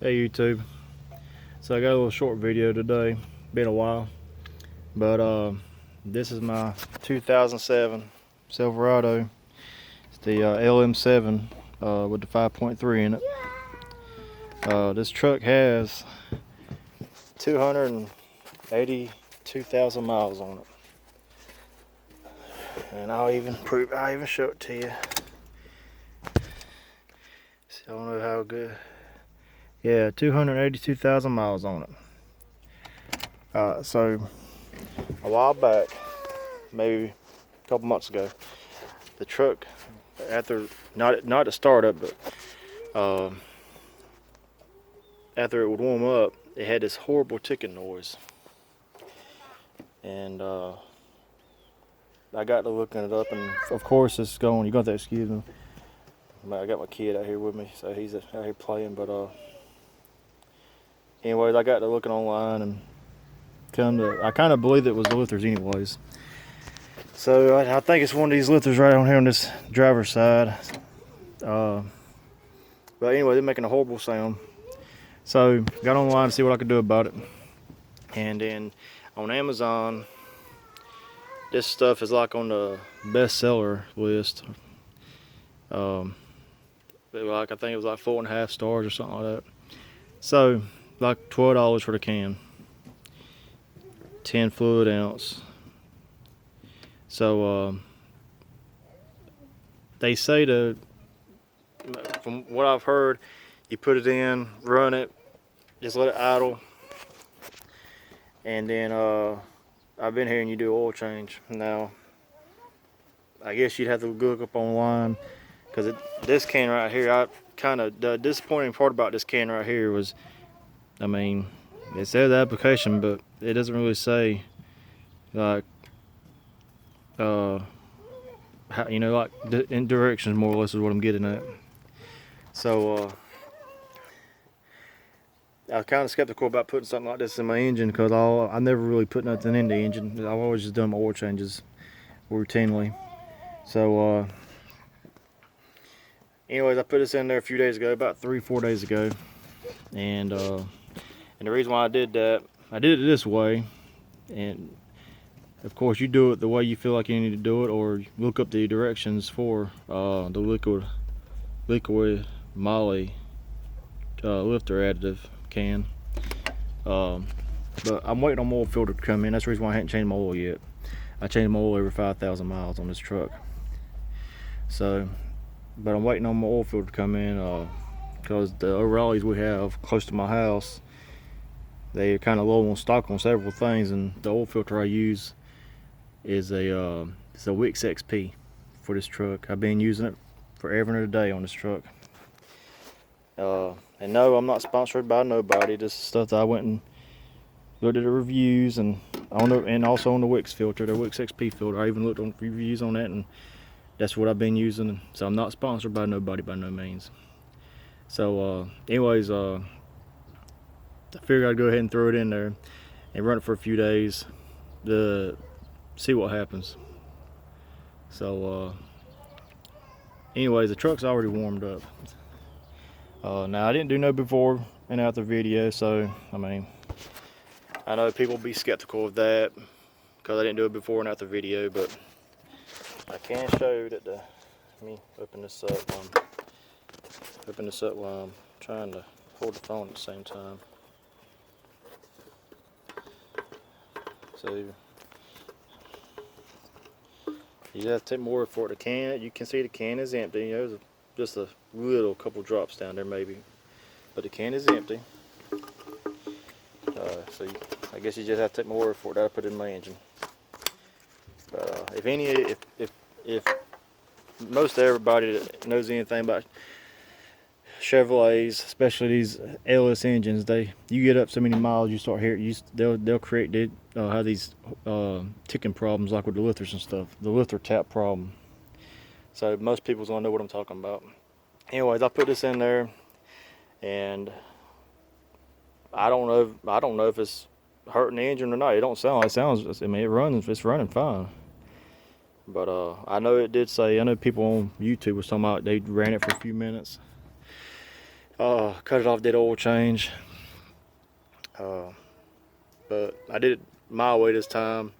Hey YouTube, so I got a little short video today. Been a while, but this is my 2007 Silverado. It's the LM7 with the 5.3 in it. This truck has 282,000 miles on it, and I'll even show it to you. See, I don't know how good. Yeah, 282,000 miles on it. So a while back, maybe a couple months ago, the truck, after not a startup, but after it would warm up, it had this horrible ticking noise, and I got to looking it up, and of course it's going. You're going to have to excuse me. I got my kid out here with me, so he's out here playing, but anyways, I got to looking online and I kind of believe it was the lifters anyways. So I think it's one of these lifters right on here on this driver's side. But anyway, they're making a horrible sound. So got online to see what I could do about it. And then on Amazon, this stuff is like on the bestseller list. Like I think it was like 4.5 stars or something like that. So like $12 for the can, 10 fluid ounce. So they say from what I've heard, you put it in, run it, just let it idle, and then I've been hearing you do oil change. Now I guess you'd have to look up online, because this can right here, the disappointing part about this can right here was, I mean, it says application, but it doesn't really say like how, like in directions, more or less is what I'm getting at. So I was kind of skeptical about putting something like this in my engine, because I never really put nothing in the engine. I've always just done my oil changes routinely. So anyways, I put this in there a few days ago, about 3-4 days ago, and the reason why I did that, I did it this way, and of course you do it the way you feel like you need to do it, or look up the directions for the liquid moly lifter additive can. But I'm waiting on my oil filter to come in. That's the reason why I haven't changed my oil yet. I changed my oil every 5,000 miles on this truck. So, but I'm waiting on my oil filter to come in, because the O'Reillys we have close to my house, they're kind of low on stock on several things, and the oil filter I use is it's a Wix XP for this truck. I've been using it forever and a day on this truck. And no, I'm not sponsored by nobody. This is stuff that I went and looked at the reviews, and also on the Wix filter, the Wix XP filter. I even looked on reviews on that, and that's what I've been using. So I'm not sponsored by nobody by no means. So anyways, I figured I'd go ahead and throw it in there and run it for a few days to see what happens. So anyways, the truck's already warmed up. Now I didn't do no before and after video, so I mean, I know people be skeptical of that because I didn't do it before and after video, but I can show you that let me open this up while I'm trying to hold the phone at the same time. So you have to take more for it. You can see the can is empty. There's just a little couple drops down there maybe, but the can is empty. So I guess you just have to take more for it. I put it in my engine. But if most everybody that knows anything about Chevrolets, especially these LS engines, you get up so many miles, you start hearing they'll create have these ticking problems, like with the lifters and stuff, the lifter tap problem. So most people's gonna know what I'm talking about. Anyways, I put this in there, and I don't know if it's hurting the engine or not. It don't sound like it sounds. I mean, it's running fine. But I know it did say, I know people on YouTube was talking about they ran it for a few minutes, Cut it off, did oil change. But I did it my way this time.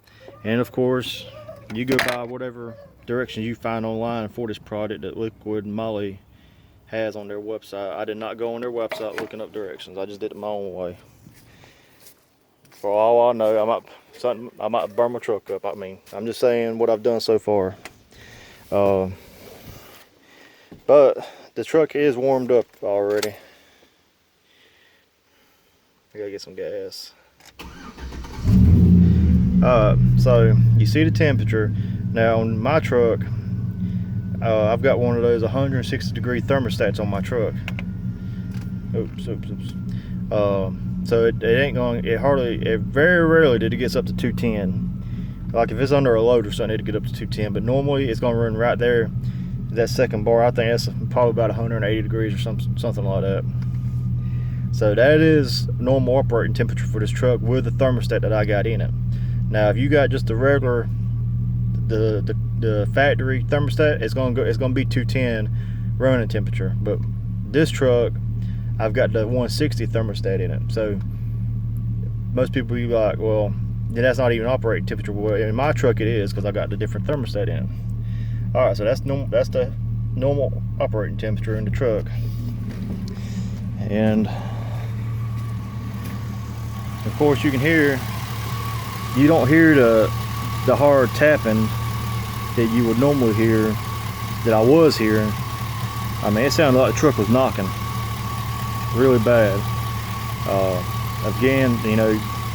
And of course, you go by whatever directions you find online for this product that Liquid and Moly has on their website. I did not go on their website looking up directions. I just did it my own way. For all I know, I might burn my truck up. I mean, I'm just saying what I've done so far. But the truck is warmed up already. I gotta get some gas. So you see the temperature. Now on my truck, I've got one of those 160-degree thermostats on my truck. So it ain't going. It very rarely did it gets up to 210. Like if it's under a load or something, it'll get up to 210. But normally it's gonna run right there. That second bar, I think that's probably about 180 degrees or something like that. So that is normal operating temperature for this truck with the thermostat that I got in it. Now, if you got just the regular, the factory thermostat, it's gonna be 210 running temperature. But this truck, I've got the 160 thermostat in it. So most people be like, well, that's not even operating temperature. Well, in my truck it is, because I got the different thermostat in it. All right, so that's the normal operating temperature in the truck. And of course, you don't hear the hard tapping that you would normally hear, that I was hearing. I mean, it sounded like the truck was knocking really bad. Again,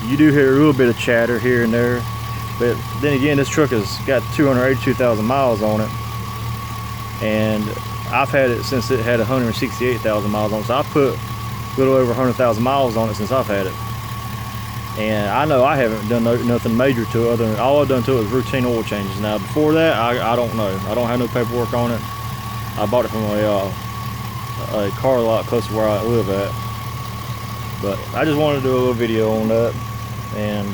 you do hear a little bit of chatter here and there, but then again, this truck has got 282,000 miles on it, and I've had it since it had 168,000 miles on it. So I put a little over 100,000 miles on it since I've had it. And I know I haven't done nothing major to it, other than all I've done to it is routine oil changes. Now before that, I don't know. I don't have no paperwork on it. I bought it from a car lot close to where I live at. But I just wanted to do a little video on that and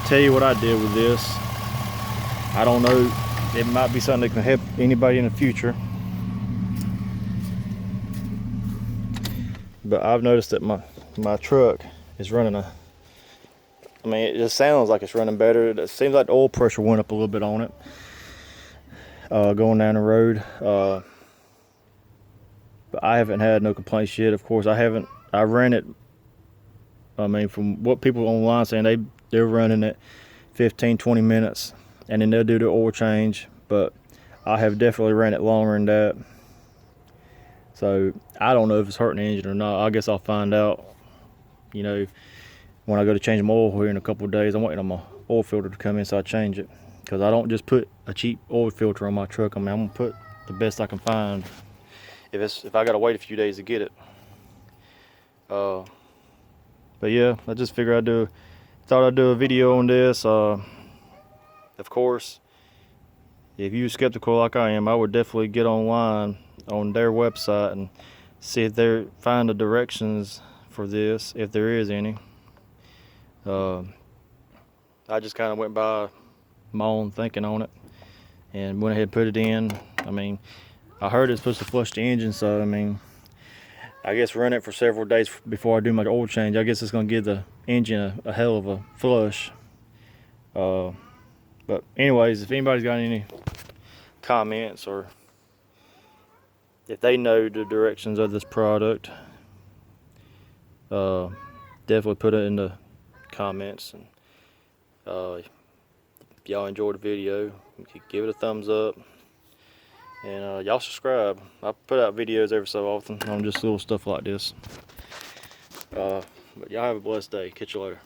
tell you what I did with this. I don't know, it might be something that can help anybody in the future. But I've noticed that my truck is running it just sounds like it's running better. It seems like the oil pressure went up a little bit on it going down the road. But I haven't had no complaints yet. Of course, I ran it. I mean, from what people online saying, they're running it 15-20 minutes and then they'll do the oil change. But I have definitely ran it longer than that. So I don't know if it's hurting the engine or not. I guess I'll find out, when I go to change my oil here in a couple of days. I'm waiting on my oil filter to come in so I change it, because I don't just put a cheap oil filter on my truck. I mean, I'm gonna put the best I can find if I gotta wait a few days to get it. But yeah, I just figured thought I'd do a video on this. Of course, if you're skeptical like I am, I would definitely get online on their website and see if they find the directions for this, if there is any. I just kind of went by my own thinking on it and went ahead and put it in. I mean, I heard it's supposed to flush the engine, so I mean, I guess run it for several days before I do my oil change. I guess it's going to give the engine a hell of a flush. But anyways, if anybody's got any comments, or if they know the directions of this product, definitely put it in the comments. And if y'all enjoyed the video, give it a thumbs up, and y'all subscribe. I put out videos every so often on just little stuff like this. But y'all have a blessed day. Catch you later.